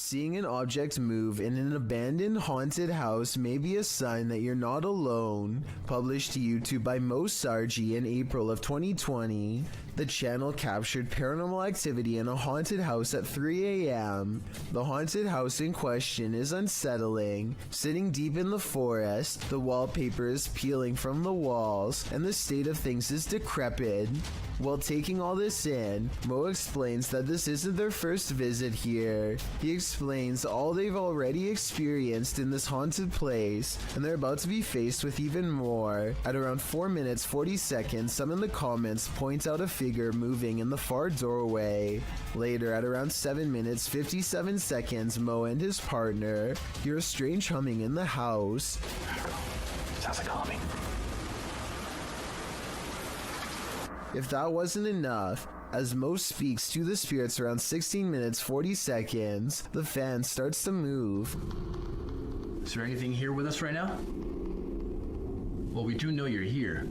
Seeing an object move in an abandoned haunted house may be a sign that you're not alone. Published to YouTube by Mo Sargi in April of 2020, the channel captured paranormal activity in a haunted house at 3 a.m. The haunted house in question is unsettling. Sitting deep in the forest, the wallpaper is peeling from the walls, and the state of things is decrepit. While taking all this in, Mo explains that this isn't their first visit here. He explains all they've already experienced in this haunted place, and they're about to be faced with even more. At around 4 minutes 40 seconds, some in the comments point out a figure moving in the far doorway. Later, at around 7 minutes 57 seconds, Mo and his partner hear a strange humming in the house. Sounds like humming. If that wasn't enough, as Mo speaks to the spirits around 16 minutes 40 seconds, the fan starts to move. Is there anything here with us right now? Well, we do know you're here.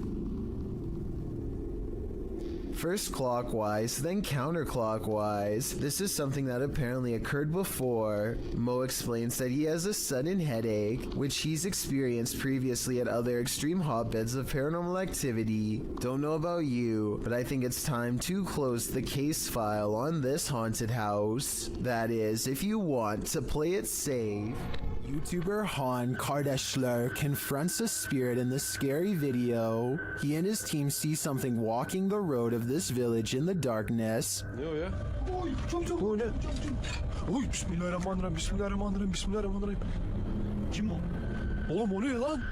First clockwise, then counterclockwise. This is something that apparently occurred before. Mo explains that he has a sudden headache, which he's experienced previously at other extreme hotbeds of paranormal activity. Don't know about you, but I think it's time to close the case file on this haunted house. That is, if you want to play it safe. YouTuber Han Kardashler confronts a spirit in this scary video. He and his team see something walking the road of this village in the darkness. Ya? Bu ne? Oy, bismillahirrahmanirrahim, bismillahirrahmanirrahim, bismillahirrahmanirrahim. Kim o? Oğlum o ne lan?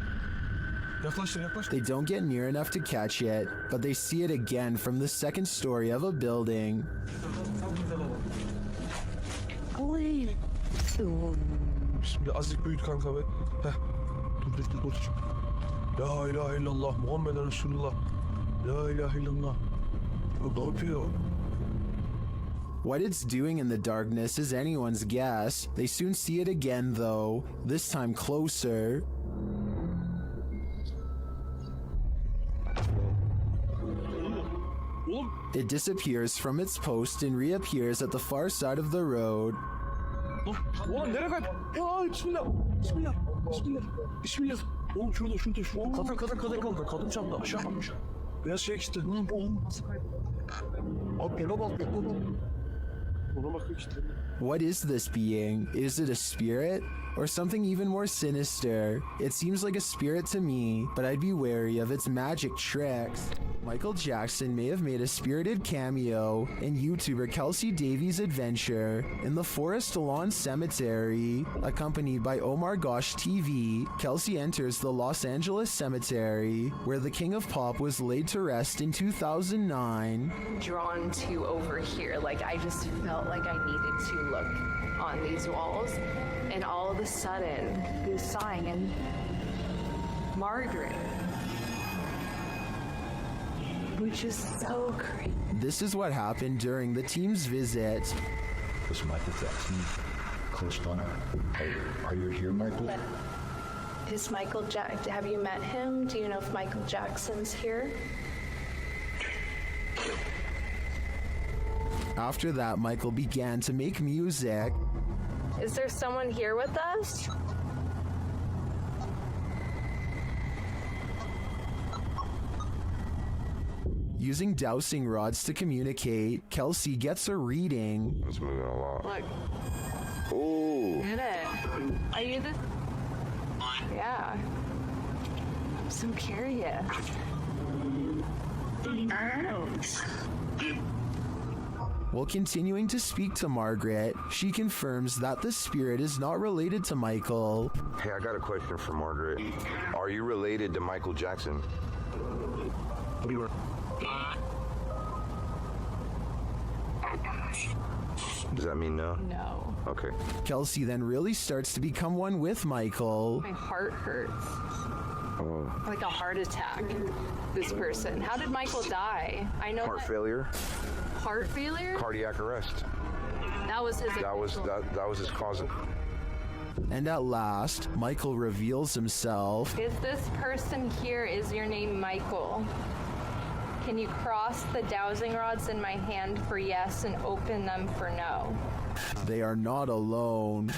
Yaklaştır. They don't get near enough to catch it, but they see it again from the second story of a building. Bismillah, azıcık büyüt kanka be. Heh. Dur. La ilahe illallah, Muhammeden Resulullah. La ilahe illallah. Ne yapıyor? What it's doing in the darkness is anyone's guess. They soon see it again though, this time closer. It disappears from its post and reappears at the far side of the road. Oğlum nereye kayıp? Ya bismillah. Bismillah. Oğlum şurada. Kadın çarptı. Aşağı kalmış. Beyaz şey gitti. Abi eve bak. Ona bakıyor işte. What is this being? Is it a spirit? Or something even more sinister? It seems like a spirit to me, but I'd be wary of its magic tricks. Michael Jackson may have made a spirited cameo in YouTuber Kelsey Davies' adventure in the Forest Lawn Cemetery. Accompanied by Omar Gosh TV, Kelsey enters the Los Angeles Cemetery, where the King of Pop was laid to rest in 2009. Drawn to over here, like I just felt like I needed to look on these walls, and all of a sudden, he was sighing, and Margaret, which is so crazy. This is what happened during the team's visit. Was Michael Jackson close by? Are you here, Michael? Is Michael Jackson, have you met him? Do you know if Michael Jackson's here? After that, Michael began to make music. Is there someone here with us? Using dowsing rods to communicate, Kelsey gets a reading. It's moving a lot. Look. Ooh. Get it. Are you the... Yeah. I'm so curious. While continuing to speak to Margaret, she confirms that the spirit is not related to Michael. Hey, I got a question for Margaret. Are you related to Michael Jackson? Does that mean no? No. Okay. Kelsey then really starts to become one with Michael. My heart hurts. Oh. Like a heart attack. This person. How did Michael die? I know Heart that- failure? Heart failure? Cardiac arrest. That was his. That was his cause. And at last, Michael reveals himself. Is this person here, is your name Michael? Can you cross the dowsing rods in my hand for yes and open them for no? They are not alone.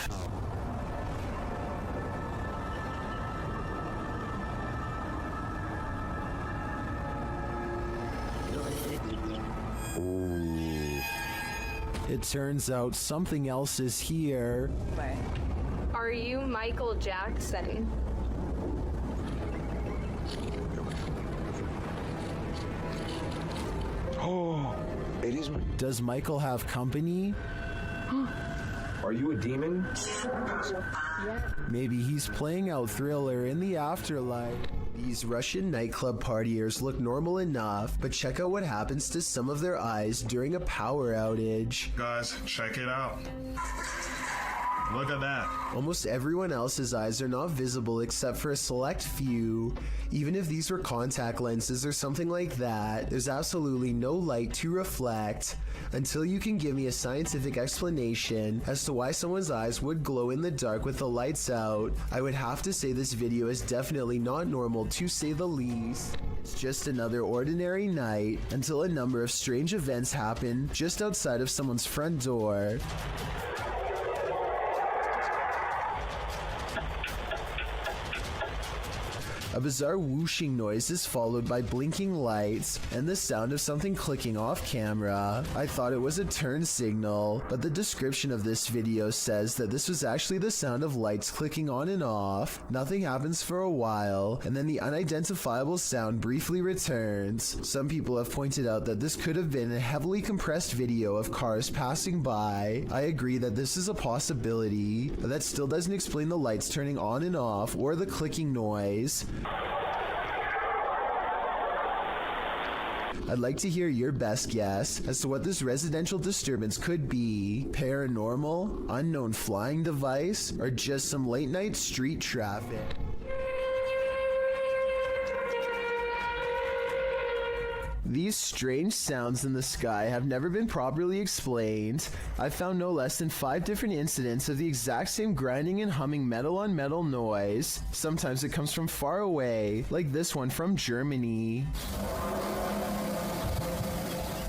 It turns out something else is here. Are you Michael Jackson? Oh, it is. Does Michael have company? Are you a demon? Maybe he's playing out Thriller in the afterlife. These Russian nightclub partiers look normal enough, but check out what happens to some of their eyes during a power outage. Guys, check it out. Look at that. Almost everyone else's eyes are not visible except for a select few. Even if these were contact lenses or something like that, there's absolutely no light to reflect. Until you can give me a scientific explanation as to why someone's eyes would glow in the dark with the lights out, I would have to say this video is definitely not normal, to say the least. It's just another ordinary night until a number of strange events happen just outside of someone's front door. A bizarre whooshing noise is followed by blinking lights and the sound of something clicking off camera. I thought it was a turn signal, but the description of this video says that this was actually the sound of lights clicking on and off. Nothing happens for a while, and then the unidentifiable sound briefly returns. Some people have pointed out that this could have been a heavily compressed video of cars passing by. I agree that this is a possibility, but that still doesn't explain the lights turning on and off or the clicking noise. I'd like to hear your best guess as to what this residential disturbance could be. Paranormal, unknown flying device, or just some late night street traffic. These strange sounds in the sky have never been properly explained. I've found no less than 5 different incidents of the exact same grinding and humming metal on metal noise. Sometimes it comes from far away, like this one from Germany.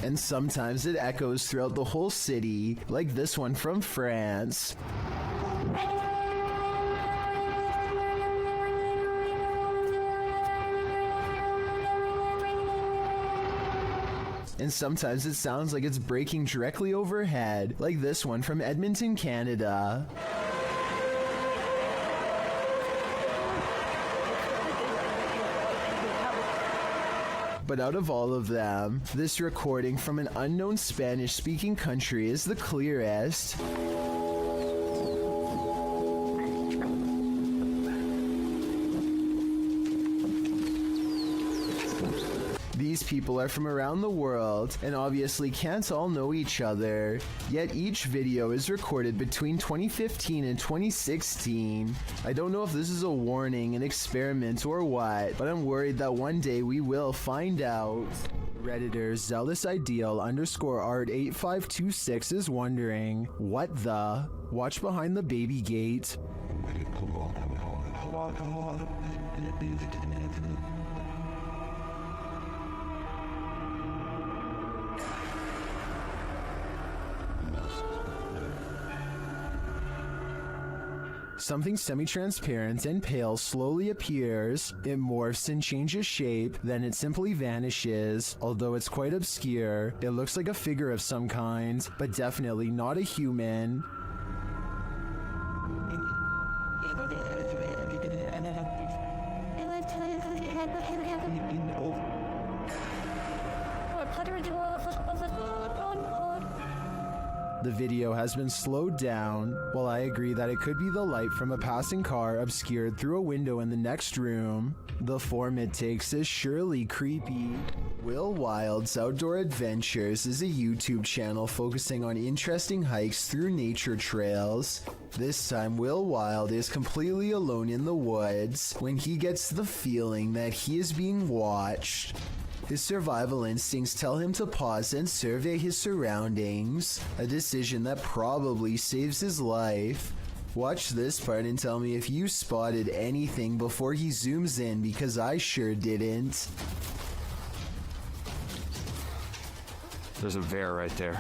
And sometimes it echoes throughout the whole city, like this one from France. And sometimes it sounds like it's breaking directly overhead, like this one from Edmonton, Canada. But out of all of them, this recording from an unknown Spanish-speaking country is the clearest. These people are from around the world and obviously can't all know each other, yet each video is recorded between 2015 and 2016. I don't know if this is a warning, an experiment, or what, but I'm worried that one day we will find out. Redditor zealous_art_art8526 is wondering, what the? Watch behind the baby gate. Something semi-transparent and pale slowly appears. It morphs and changes shape, then it simply vanishes. Although it's quite obscure, it looks like a figure of some kind, but definitely not a human. The video has been slowed down. While I agree that it could be the light from a passing car obscured through a window in the next room, the form it takes is surely creepy. Will Wild's Outdoor Adventures is a YouTube channel focusing on interesting hikes through nature trails. This time, Will Wild is completely alone in the woods when he gets the feeling that he is being watched. His survival instincts tell him to pause and survey his surroundings, a decision that probably saves his life. Watch this part and tell me if you spotted anything before he zooms in, because I sure didn't. There's a bear right there.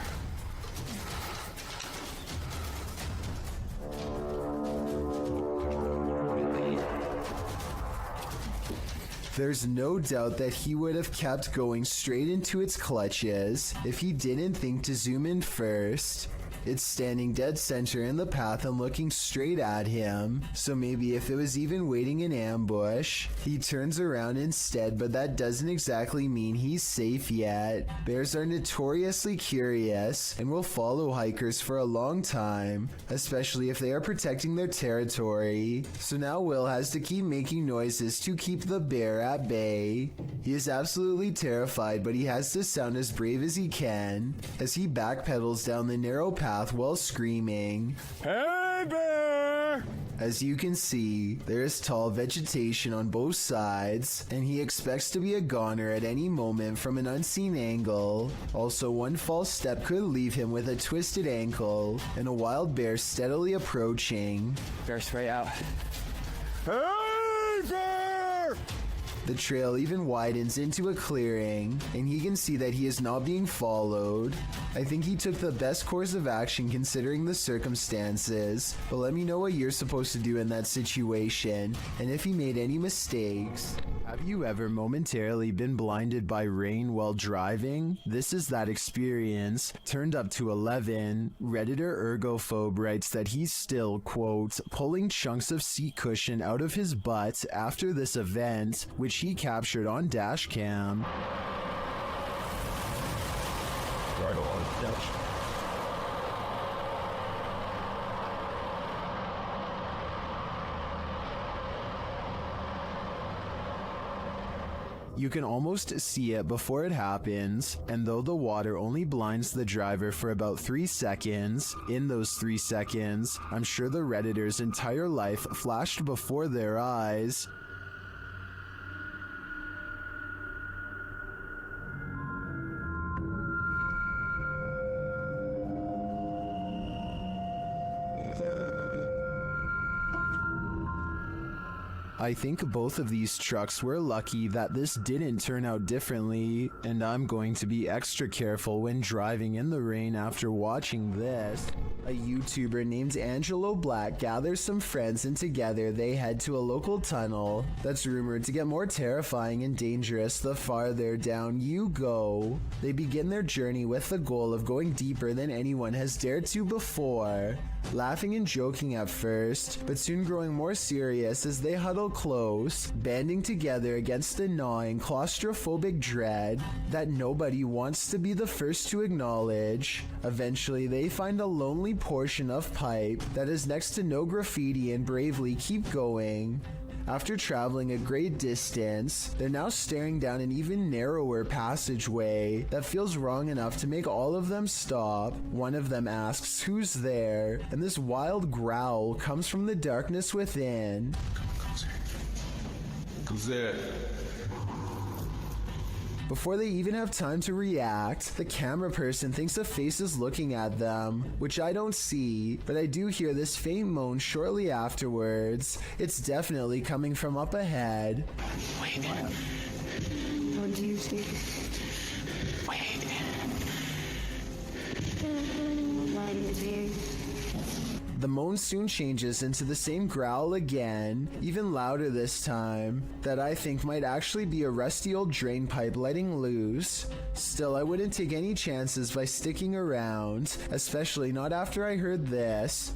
There's no doubt that he would have kept going straight into its clutches if he didn't think to zoom in first. It's standing dead center in the path and looking straight at him, so maybe if it was even waiting in ambush, he turns around instead, but that doesn't exactly mean he's safe yet. Bears are notoriously curious and will follow hikers for a long time, especially if they are protecting their territory, so now Will has to keep making noises to keep the bear at bay. He is absolutely terrified, but he has to sound as brave as he can as he backpedals down the narrow path while screaming, "Hey bear!" As you can see, there is tall vegetation on both sides, and he expects to be a goner at any moment from an unseen angle. Also, one false step could leave him with a twisted ankle, and a wild bear steadily approaching. Bear spray out. Hey bear! The trail even widens into a clearing, and he can see that he is not being followed. I think he took the best course of action considering the circumstances, but let me know what you're supposed to do in that situation, and if he made any mistakes. Have you ever momentarily been blinded by rain while driving? This is that experience, turned up to 11. Redditor Ergophobe writes that he's still, quote, pulling chunks of seat cushion out of his butt after this event, which he captured on dash cam. Right on the couch. You can almost see it before it happens, and though the water only blinds the driver for about 3 seconds, in those 3 seconds, I'm sure the Redditor's entire life flashed before their eyes. I think both of these trucks were lucky that this didn't turn out differently, and I'm going to be extra careful when driving in the rain after watching this. A YouTuber named Angelo Black gathers some friends, and together they head to a local tunnel that's rumored to get more terrifying and dangerous the farther down you go. They begin their journey with the goal of going deeper than anyone has dared to before, laughing and joking at first, but soon growing more serious as they huddle close, banding together against the gnawing claustrophobic dread that nobody wants to be the first to acknowledge. Eventually, they find a lonely portion of pipe that is next to no graffiti and bravely keep going. After traveling a great distance, they're now staring down an even narrower passageway that feels wrong enough to make all of them stop. One of them asks who's there, and this wild growl comes from the darkness within. Who's there? Before they even have time to react, the camera person thinks a face is looking at them, which I don't see, but I do hear this faint moan shortly afterwards. It's definitely coming from up ahead. Wait. What do you see? Wait. What is it? The moan soon changes into the same growl again, even louder this time, that I think might actually be a rusty old drain pipe letting loose. Still, I wouldn't take any chances by sticking around, especially not after I heard this.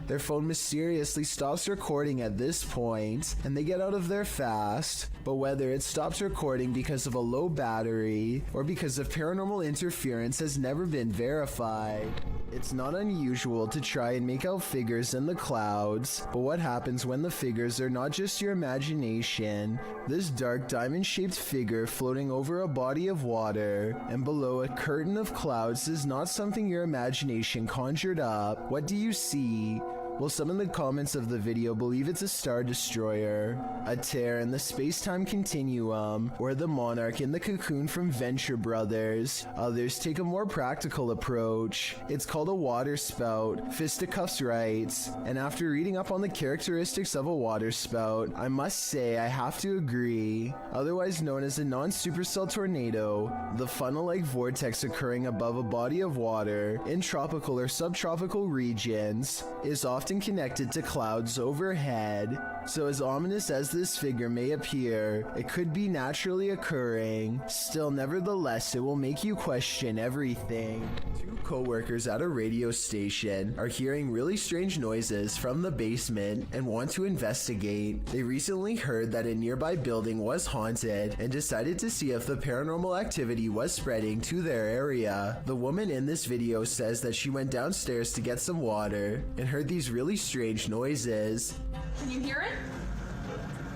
Their phone mysteriously stops recording at this point, and they get out of there fast, but whether it stops recording because of a low battery or because of paranormal interference has never been verified. It's not unusual to try and make out figures in the clouds, but what happens when the figures are not just your imagination? This dark diamond-shaped figure floating over a body of water and below a curtain of clouds is not something your imagination conjured up. What do you see? Well, some in the comments of the video believe it's a star destroyer, a tear in the space-time continuum, or the monarch in the cocoon from Venture Brothers. Others take a more practical approach. It's called a water spout, Fisticuffs writes, and after reading up on the characteristics of a water spout, I must say I have to agree. Otherwise known as a non-supercell tornado, the funnel-like vortex occurring above a body of water in tropical or subtropical regions is often often connected to clouds overhead. So as ominous as this figure may appear, it could be naturally occurring. Still, nevertheless, it will make you question everything. Two co-workers at a radio station are hearing really strange noises from the basement and want to investigate. They recently heard that a nearby building was haunted and decided to see if the paranormal activity was spreading to their area. The woman in this video says that she went downstairs to get some water and heard these really strange noises. Can you hear it?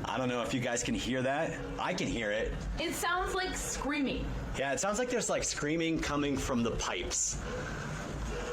I don't know if you guys can hear that. I can hear it. It sounds like screaming. Yeah, it sounds like there's like screaming coming from the pipes.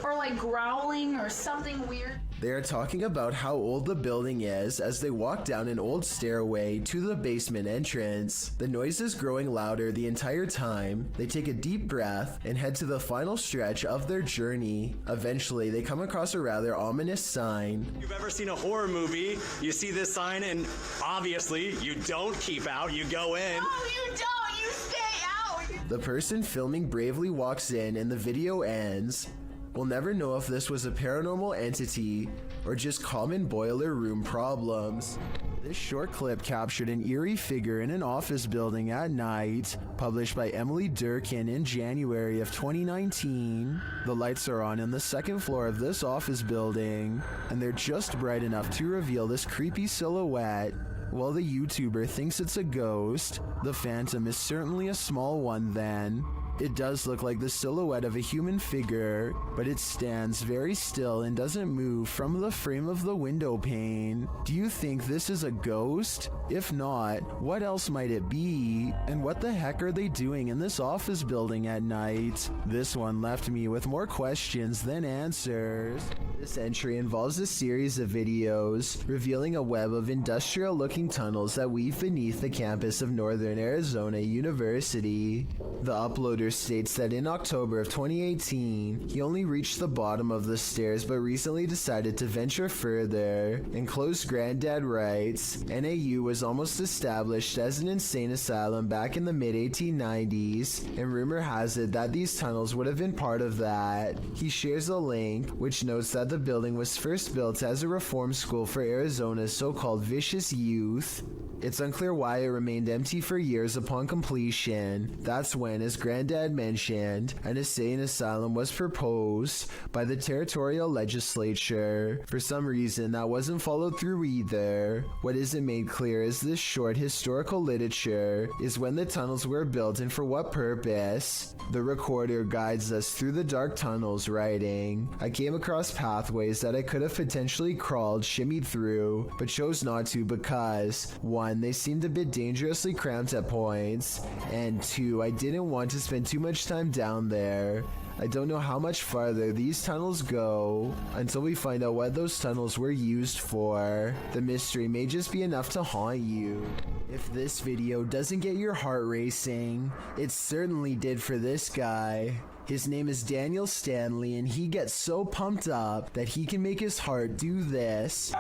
Or like growling or something weird. They are talking about how old the building is as they walk down an old stairway to the basement entrance. The noise is growing louder the entire time. They take a deep breath and head to the final stretch of their journey. Eventually, they come across a rather ominous sign. If you've ever seen a horror movie, you see this sign and obviously you don't keep out, you go in. No, you don't! You stay out! The person filming bravely walks in and the video ends. We'll never know if this was a paranormal entity or just common boiler room problems. This short clip captured an eerie figure in an office building at night, published by Emily Durkin in January of 2019. The lights are on the second floor of this office building, and they're just bright enough to reveal this creepy silhouette. While the YouTuber thinks it's a ghost, the phantom is certainly a small one then. It does look like the silhouette of a human figure, but it stands very still and doesn't move from the frame of the window pane. Do you think this is a ghost? If not, what else might it be? And what the heck are they doing in this office building at night? This one left me with more questions than answers. This entry involves a series of videos revealing a web of industrial-looking tunnels that weave beneath the campus of Northern Arizona University. The uploader states that in October of 2018, he only reached the bottom of the stairs but recently decided to venture further. Enclosed Granddad writes, NAU was almost established as an insane asylum back in the mid-1890s, and rumor has it that these tunnels would have been part of that. He shares a link, which notes that the building was first built as a reform school for Arizona's so-called vicious youth. It's unclear why it remained empty for years upon completion. That's when, as Granddad mentioned, an insane asylum was proposed by the territorial legislature. For some reason, that wasn't followed through either. What isn't made clear is this short historical literature is when the tunnels were built and for what purpose. The recorder guides us through the dark tunnels, writing, I came across pathways that I could have potentially crawled, shimmied through, but chose not to because 1. They seemed a bit dangerously cramped at points, and 2. I didn't want to spend too much time down there. I don't know how much farther these tunnels go until we find out what those tunnels were used for. The mystery may just be enough to haunt you. If this video doesn't get your heart racing, it certainly did for this guy. His name is Daniel Stanley, and he gets so pumped up that he can make his heart do this.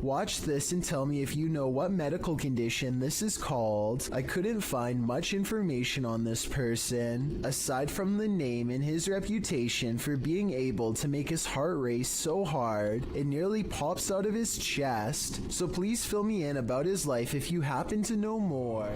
Watch this and tell me if you know what medical condition this is called. I couldn't find much information on this person, aside from the name and his reputation for being able to make his heart race so hard it nearly pops out of his chest. So please fill me in about his life if you happen to know more.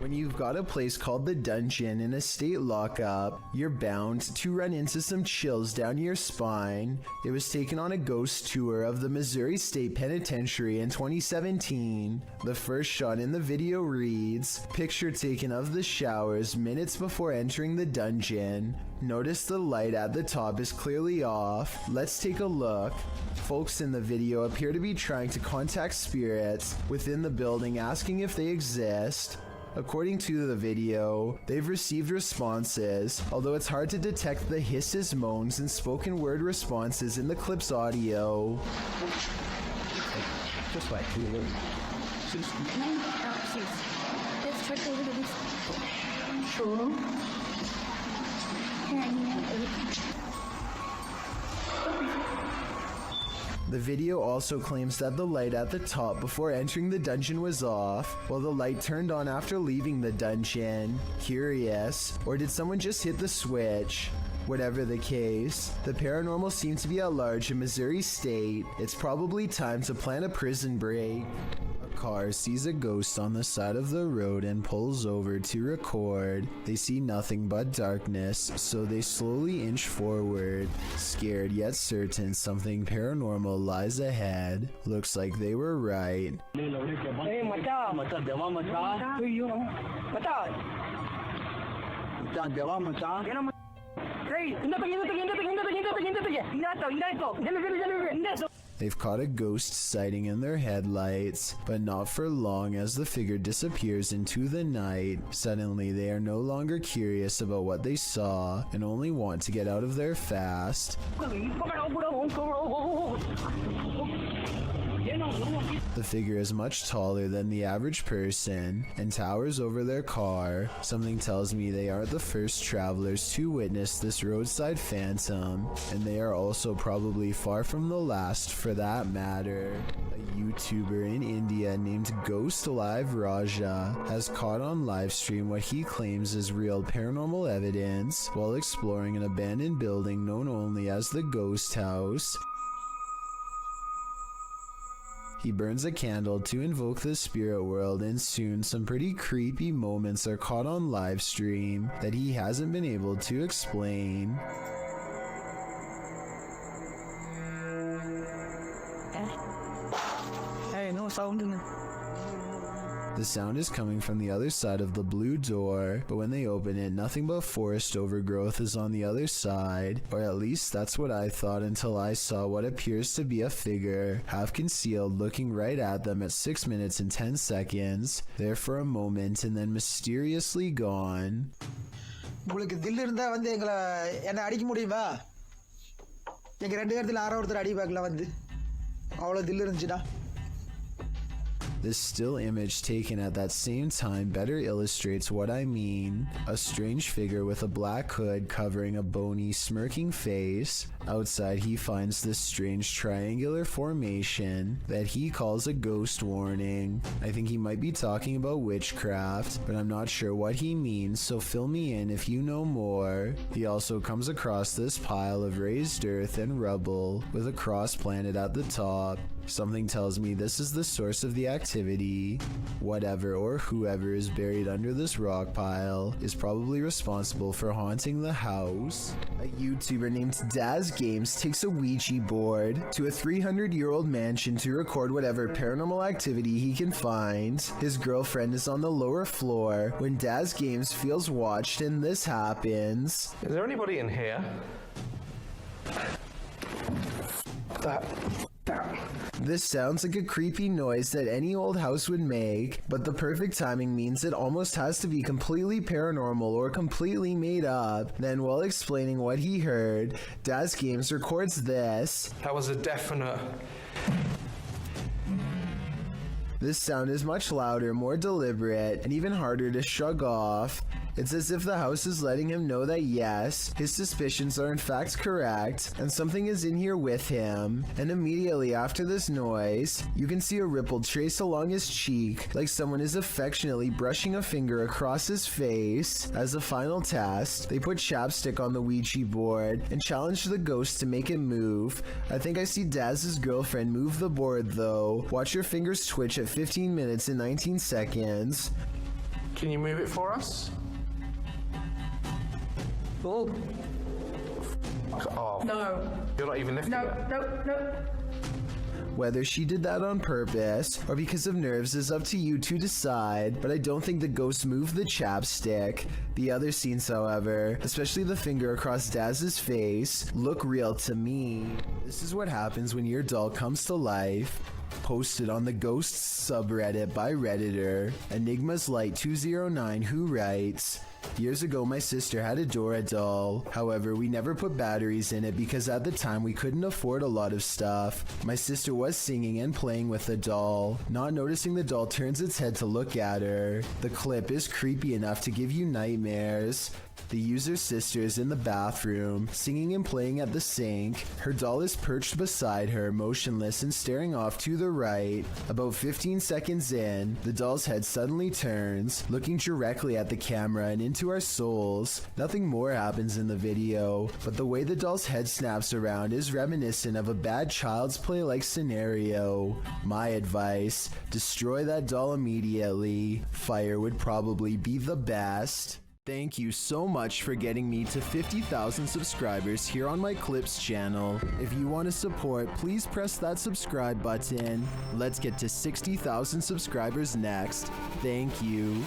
When you've got a place called the Dungeon in a state lockup, you're bound to run into some chills down your spine. It was taken on a ghost tour of the Missouri State Penitentiary in 2017. The first shot in the video reads, picture taken of the showers minutes before entering the dungeon. Notice the light at the top is clearly off. Let's take a look. Folks in the video appear to be trying to contact spirits within the building, asking if they exist. According to the video, they've received responses, although it's hard to detect the hisses, moans, and spoken word responses in the clip's audio. Just like The video also claims that the light at the top before entering the dungeon was off, while the light turned on after leaving the dungeon. Curious, or did someone just hit the switch? Whatever the case, the paranormal seems to be at large in Missouri State. It's probably time to plan a prison break. A car sees a ghost on the side of the road and pulls over to record. They see nothing but darkness, so they slowly inch forward, scared yet certain something paranormal lies ahead. Looks like they were right. They've caught a ghost sighting in their headlights, but not for long as the figure disappears into the night. Suddenly, they are no longer curious about what they saw and only want to get out of there fast. The figure is much taller than the average person and towers over their car. Something tells me they aren't the first travelers to witness this roadside phantom, and they are also probably far from the last for that matter. A YouTuber in India named Ghost Live Raja has caught on livestream what he claims is real paranormal evidence while exploring an abandoned building known only as the Ghost House. He burns a candle to invoke the spirit world, and soon some pretty creepy moments are caught on live stream that he hasn't been able to explain. Hey, no sound in it. The sound is coming from the other side of the blue door, but when they open it, nothing but forest overgrowth is on the other side, or at least that's what I thought until I saw what appears to be a figure, half concealed, looking right at them at 6 minutes and 10 seconds, there for a moment and then mysteriously gone. உங்களுக்கு தில் இருந்தா வந்து என்ன அடிக்க முடியுமா? எங்க ரெண்டு பேர்த்துல யாரோ ஒருத்தர் அடி பார்க்கல வந்து. அவ்வளவு தில் இருந்துச்சுடா. This still image taken at that same time better illustrates what I mean. A strange figure with a black hood covering a bony, smirking face. Outside, he finds this strange triangular formation that he calls a ghost warning. I think he might be talking about witchcraft, but I'm not sure what he means, so fill me in if you know more. He also comes across this pile of raised earth and rubble with a cross planted at the top. Something tells me this is the source of the activity. Whatever or whoever is buried under this rock pile is probably responsible for haunting the house. A YouTuber named Daz Games takes a Ouija board to a 300-year-old mansion to record whatever paranormal activity he can find. His girlfriend is on the lower floor when Daz Games feels watched, and this happens. Is there anybody in here? This sounds like a creepy noise that any old house would make, but the perfect timing means it almost has to be completely paranormal or completely made up. Then, while explaining what he heard, Daz Games records this. That was a definite... This sound is much louder, more deliberate, and even harder to shrug off. It's as if the house is letting him know that yes, his suspicions are in fact correct, and something is in here with him. And immediately after this noise, you can see a ripple trace along his cheek, like someone is affectionately brushing a finger across his face. As a final test, they put chapstick on the Ouija board and challenge the ghost to make it move. I think I see Daz's girlfriend move the board though. Watch your fingers twitch at 15 minutes and 19 seconds. Can you move it for us? Oh. Oh. No. You're not even lifting it? No. Whether she did that on purpose or because of nerves is up to you to decide, but I don't think the ghost moved the chapstick. The other scenes, however, especially the finger across Daz's face, look real to me. This is what happens when your doll comes to life. Posted on the Ghosts subreddit by Redditor, Enigma's Light 209, who writes, "Years ago my sister had a Dora doll. However, we never put batteries in it because at the time we couldn't afford a lot of stuff. My sister was singing and playing with the doll. Not noticing the doll turns its head to look at her. The clip is creepy enough to give you nightmares. The user's sister is in the bathroom, singing and playing at the sink. Her doll is perched beside her, motionless and staring off to the right. About 15 seconds in, the doll's head suddenly turns, looking directly at the camera and into our souls. Nothing more happens in the video, but the way the doll's head snaps around is reminiscent of a bad Child's Play-like scenario. My advice, destroy that doll immediately. Fire would probably be the best. Thank you so much for getting me to 50,000 subscribers here on my Clips channel. If you want to support, please press that subscribe button. Let's get to 60,000 subscribers next. Thank you.